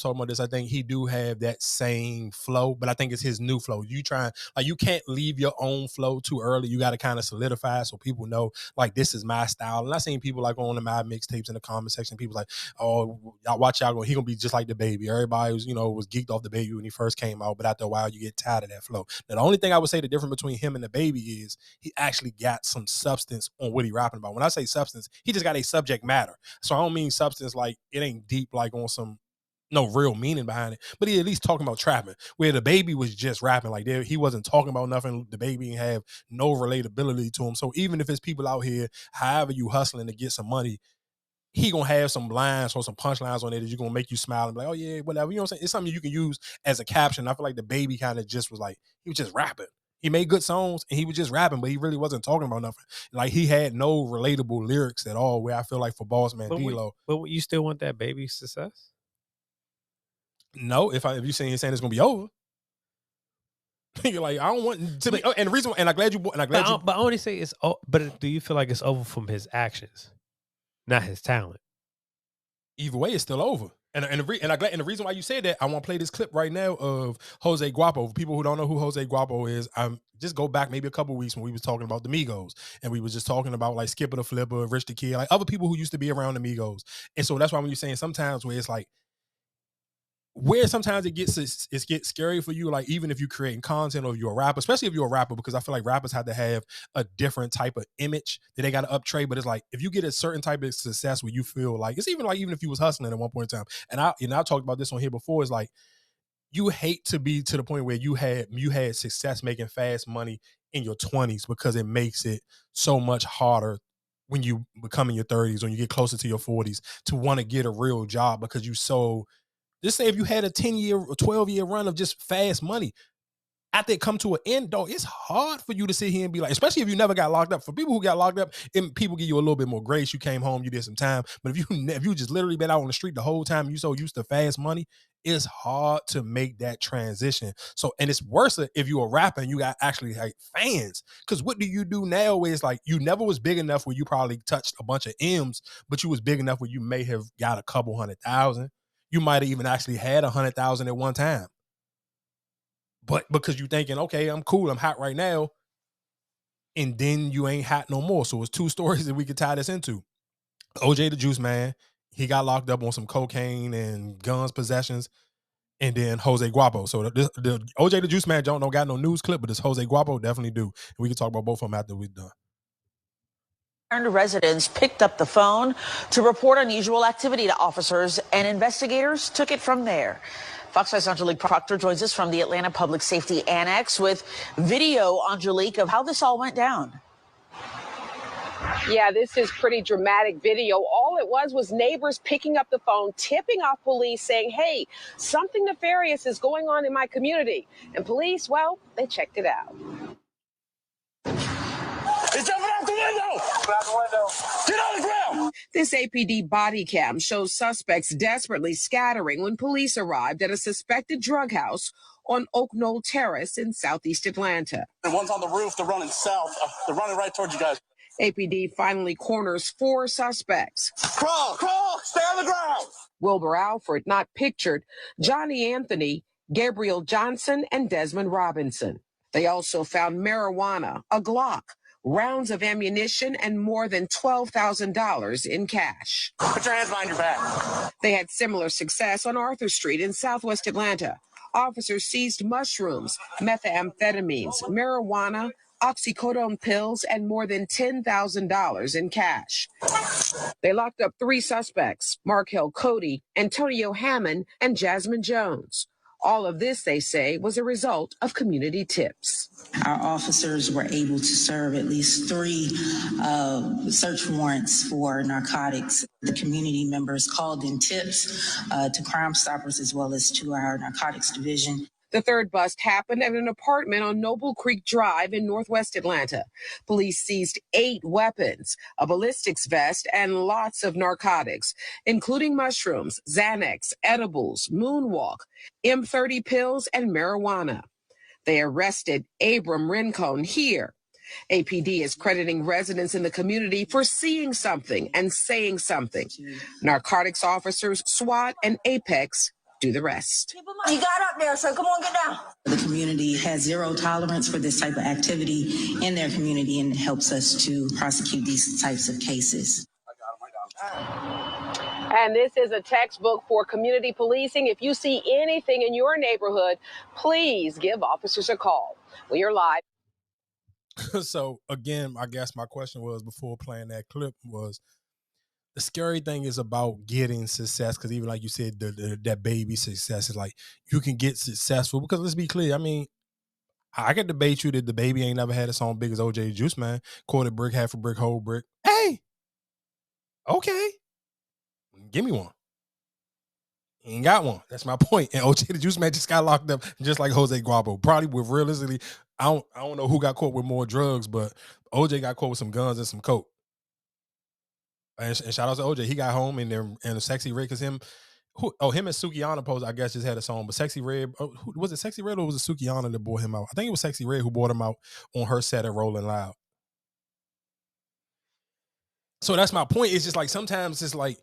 so much this, I think he do have that same flow, but I think it's his new flow. You try, like, you can't leave your own flow too early. You got to kind of solidify so people know, like, this is my style. And I seen people like on the my mixtapes in the comment section, people like, oh, y'all watch y'all go, he gonna be just like the baby. Everybody was, was geeked off the baby when he first came out, but after a while you get tired of that flow. Now the only thing I would say the difference between him and the baby is he actually got some substance on what he rapping about. When I say substance, he just got a subject matter. So I don't mean substance like it ain't deep, like on some no real meaning behind it, but he at least talking about trapping, where the baby was just rapping. Like, he wasn't talking about nothing. The baby ain't have no relatability to him. So even if it's people out here, however you hustling to get some money, he gonna have some lines or some punchlines on it that you're gonna make you smile and be like, oh yeah, whatever. You know what I'm saying? It's something you can use as a caption. I feel like the baby kind of just was like, he was just rapping. He made good songs and he was just rapping, but he really wasn't talking about nothing. Like, he had no relatable lyrics at all, where I feel like for Boss Man D-Lo. But you still want that baby success? No, if you saying it's gonna be over, you're like, I don't want to be. And the reason, and I'm glad you. But I only say it's. But do you feel like it's over from his actions, not his talent? Either way, it's still over. And the reason why you said that, I want to play this clip right now of Jose Guapo. For people who don't know who Jose Guapo is, just go back maybe a couple of weeks when we was talking about the Migos, and we was just talking about like Skipper the Flipper, Rich the Kid, like other people who used to be around the Migos. And so that's why when you're saying sometimes where it's like, where sometimes it gets scary for you, like even if you're creating content or you're a rapper, especially if you're a rapper, because I feel like rappers have to have a different type of image that they got to uptrade. But it's like, if you get a certain type of success where you feel like, it's even if you was hustling at one point in time, and I talked about this on here before, it's like, you hate to be to the point where you had success making fast money in your 20s, because it makes it so much harder when you become in your 30s, when you get closer to your 40s, to want to get a real job, because just say if you had a 10-year or 12-year run of just fast money, after it come to an end, though, it's hard for you to sit here and be like, especially if you never got locked up. For people who got locked up, and people give you a little bit more grace. You came home, you did some time. But if you just literally been out on the street the whole time, you so used to fast money, it's hard to make that transition. So, and it's worse if you're a rapper and you got actually like fans. Because what do you do now where it's like, you never was big enough where you probably touched a bunch of M's, but you was big enough where you may have got a couple 100,000. You might have even actually had 100,000 at one time. But because you thinking, okay, I'm cool, I'm hot right now, and then you ain't hot no more. So it's two stories that we could tie this into. OJ the Juice Man, he got locked up on some cocaine and guns possessions, and then Jose Guapo. So the OJ the Juice Man don't got no news clip, but this Jose Guapo definitely do. And we can talk about both of them after we're done. Residents picked up the phone to report unusual activity to officers, and investigators took it from there. Fox 5's Angelique Proctor joins us from the Atlanta Public Safety Annex with video, Angelique, of how this all went down. Yeah, this is pretty dramatic video. All it was neighbors picking up the phone, tipping off police, saying, hey, something nefarious is going on in my community. And police, well, they checked it out. It's jumping out the window! Get on the ground! This APD body cam shows suspects desperately scattering when police arrived at a suspected drug house on Oak Knoll Terrace in southeast Atlanta. And one's on the roof, they're running south. They're running right towards you guys. APD finally corners 4 suspects. Crawl, stay on the ground! Wilbur Alford, not pictured, Johnny Anthony, Gabriel Johnson, and Desmond Robinson. They also found marijuana, a Glock, rounds of ammunition, and more than $12,000 in cash. Put your hands behind your back. They had similar success on Arthur Street in southwest Atlanta. Officers seized mushrooms, methamphetamines, marijuana, oxycodone pills, and more than $10,000 in cash. They locked up 3 suspects, Markel Cody, Antonio Hammond, and Jasmine Jones. All of this, they say, was a result of community tips. Our officers were able to serve at least 3 search warrants for narcotics. The community members called in tips to Crime Stoppers as well as to our narcotics division. The third bust happened at an apartment on Noble Creek Drive in northwest Atlanta. Police seized 8 weapons, a ballistics vest, and lots of narcotics, including mushrooms, Xanax, edibles, moonwalk, M30 pills, and marijuana. They arrested Abram Rincon here. APD is crediting residents in the community for seeing something and saying something. Narcotics officers, SWAT, and Apex do the rest. He got up there, so come on, get down. The community has zero tolerance for this type of activity in their community, and it helps us to prosecute these types of cases. And this is a textbook for community policing. If you see anything in your neighborhood, please give officers a call. We are live. So again, I guess my question was before playing that clip was the scary thing is about getting success, because even like you said, that baby success is like you can get successful because let's be clear. I mean, I can debate you that the baby ain't never had a song big as OJ Juice Man, quarter brick, half a brick, whole brick. Hey, okay, give me one. He ain't got one. That's my point. And OJ the Juice Man just got locked up, just like Jose Guapo. Probably with realistically, I don't know who got caught with more drugs, but OJ got caught with some guns and some coke. And shout out to OJ, he got home and a Sexy Red, because him and Sukihana Pose, I guess, just had a song. But Sexy Red, was it Sexy Red or was it Sukihana that brought him out? I think it was Sexy Red who brought him out on her set at Rolling Loud. So that's my point. It's just like sometimes it's like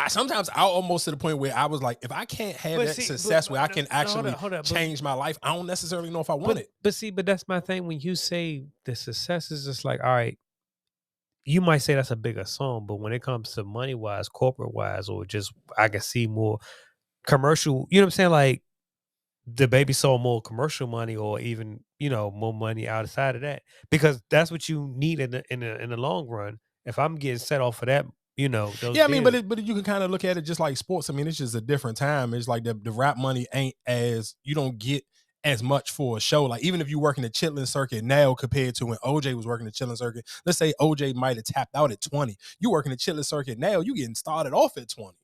sometimes I almost to the point where I was like, if I can't have success where I can actually change my life, I don't necessarily know if I want it. But that's my thing. When you say the success is just like, all right, you might say that's a bigger song, but when it comes to money wise, corporate wise, or just I can see more commercial, you know what I'm saying? Like the baby sold more commercial money, or even, more money outside of that, because that's what you need in the long run. If I'm getting set off for that, those I mean, but you can kind of look at it just like sports. I mean, it's just a different time. It's like the rap money ain't as, you don't get as much for a show. Like even if you work in the chitlin circuit now compared to when OJ was working the chitlin circuit, let's say OJ might have tapped out at 20. You working the chitlin circuit now, you getting started off at 20.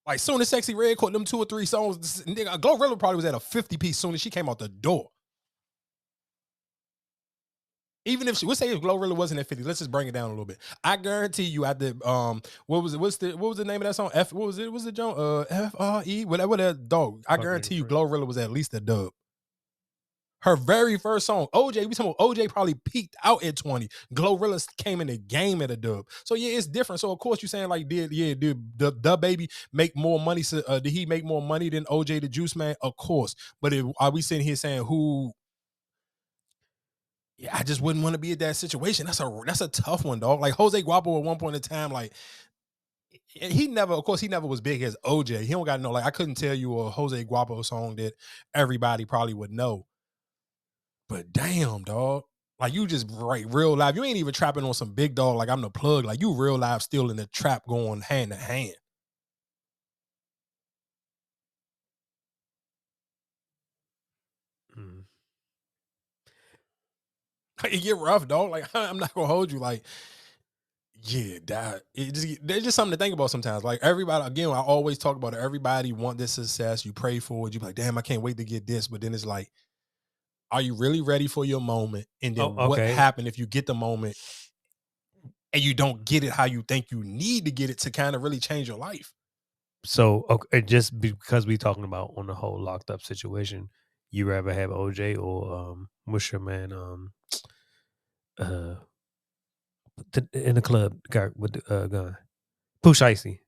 Like soon as Sexy Red caught them 2 or 3 songs, nigga, Glorilla probably was at a 50-piece soon as she came out the door. Even if let's say if Glorilla wasn't at 50, let's just bring it down a little bit. I guarantee you at the what was the name of that song? What was it? Was it John FRE? Whatever that dog. I guarantee you Glorilla was at least a dub. Her very first song, OJ, we talking about OJ probably peaked out at 20. Glorilla came in the game at a dub. So yeah, it's different. So of course you're saying like, did the baby make more money? Did he make more money than OJ the Juice Man? Of course. But are we sitting here saying who? Yeah, I just wouldn't want to be in that situation. That's a tough one, dog. Like Jose Guapo at one point in time, like he never was big as OJ. He don't got no, like I couldn't tell you a Jose Guapo song that everybody probably would know. But damn, dog. Like you just real live. You ain't even trapping on some big dog like I'm the plug. Like you real live still in the trap going hand to hand. It get rough, dog. Like I'm not gonna hold you. Like, yeah, there's just something to think about sometimes. Like everybody, again, I always talk about it. Everybody want this success. You pray for it. You be like, damn, I can't wait to get this. But then it's like, are you really ready for your moment? And then what happened if you get the moment and you don't get it how you think you need to get it to kind of really change your life? So just because we talking about on the whole locked up situation, you rather have OJ or what's your man in the club guy with the gun, Pooh Icy?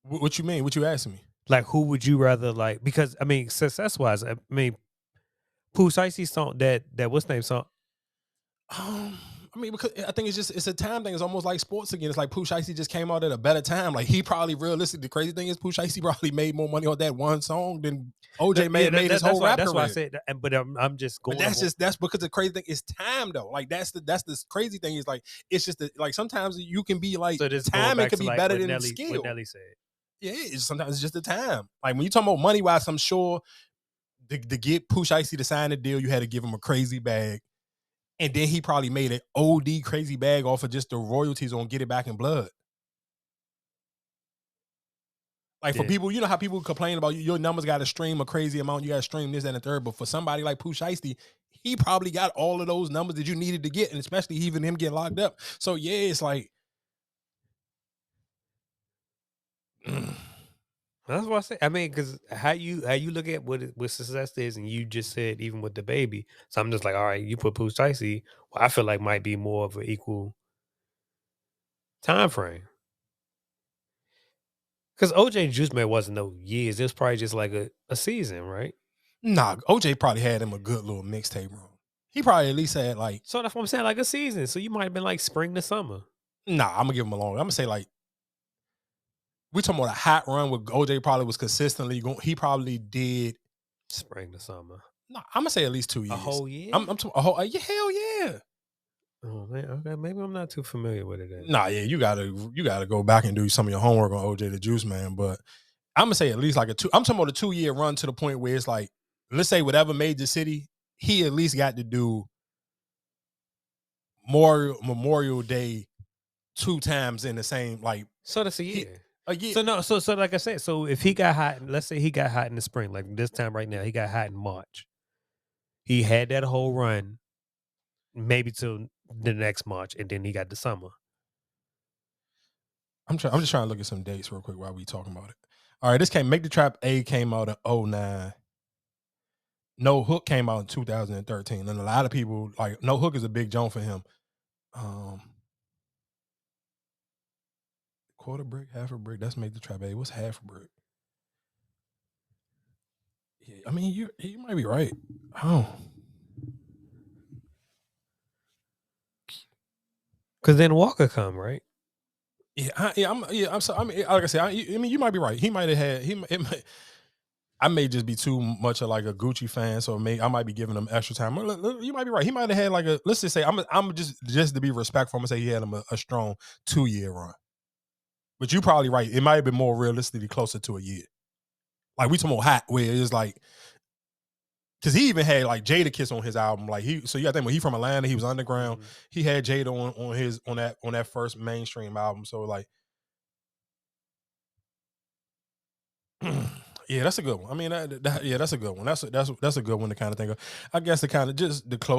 What you mean? What you asking me? Like who would you rather like? Because I mean, success wise, I mean, Pooh Icy song that what's the name song? I mean, because I think it's a time thing. It's almost like sports again. It's like Pooh Icy just came out at a better time. Like he probably realistic. The crazy thing is Pooh Icy probably made more money on that one song than OJ made his whole rap career. That's why I said. But I'm just going. But that's because the crazy thing is time though. Like that's the crazy thing is like it's just like sometimes you can be like timing could be like better than skill. What Nelly said. Yeah, sometimes it's just the time. Like when you talking about money wise, I'm sure to get Pooh Icy to sign a deal, you had to give him a crazy bag. And then he probably made an OD crazy bag off of just the royalties on Get It Back in Blood. Like for people, you know how people complain about your numbers got to stream a crazy amount, you got to stream this, that, and the third. But for somebody like Pooh Shiesty, he probably got all of those numbers that you needed to get, and especially even him getting locked up. So yeah, it's like that's what I say. I mean, because how you look at what success is, and you just said even with the baby. So I'm just like, all right, you put Pooh Shiesty, well, I feel like might be more of an equal time frame. Because OJ and Juice Man wasn't no years. It was probably just like a season, right? Nah, OJ probably had him a good little mixtape run. He probably at least had like, So that's what I'm saying, like a season. So you might have been like spring to summer. nah, I'm gonna give him a long. I'm gonna say like, we talking about a hot run where OJ probably was consistently going. He probably did. Spring to summer. No, I'm gonna say at least 2 years. A whole year? I'm talking a whole. Yeah, hell yeah. Oh man, okay, maybe I'm not too familiar with it then. Nah, yeah, you gotta go back and do some of your homework on OJ the Juice Man. But I'm gonna say at least like a two. I'm talking about a 2 year run to the point where it's like, let's say whatever major city, he at least got to do Memorial Day 2 times in the same like So that's a year. a year. So no, so like I said, so if he got hot, let's say he got hot in the spring, like this time right now, he got hot in March. He had that whole run, maybe till the next March, and then he got the summer. I'm just trying to look at some dates real quick while we talking about it. All right, this came Make the Trap A came out in 2009. No Hook came out in 2013. And a lot of people like No Hook is a big jump for him. Quarter brick, half a brick. That's Make the Trap A. What's half a brick? Yeah, I mean you might be right. Oh. Cause then Walker come, right? I'm sorry. I mean, like I said, I mean, you might be right. He might have had. I may just be too much of like a Gucci fan, so I might be giving him extra time. You might be right. He might have had like a. Let's just say I'm just to be respectful. I'm gonna say he had him a strong 2 year run. But you probably right. It might have been more realistically closer to a year. Like we talking about hot, where it's like. Cause he even had like Jada Kiss on his album. Like so you got to think when he from Atlanta, he was underground. Mhm. He had Jada on that first mainstream album. So like, yeah, that's a good one. I mean, that's a good one. That's a good one to kind of think of. I guess to kind of just the close.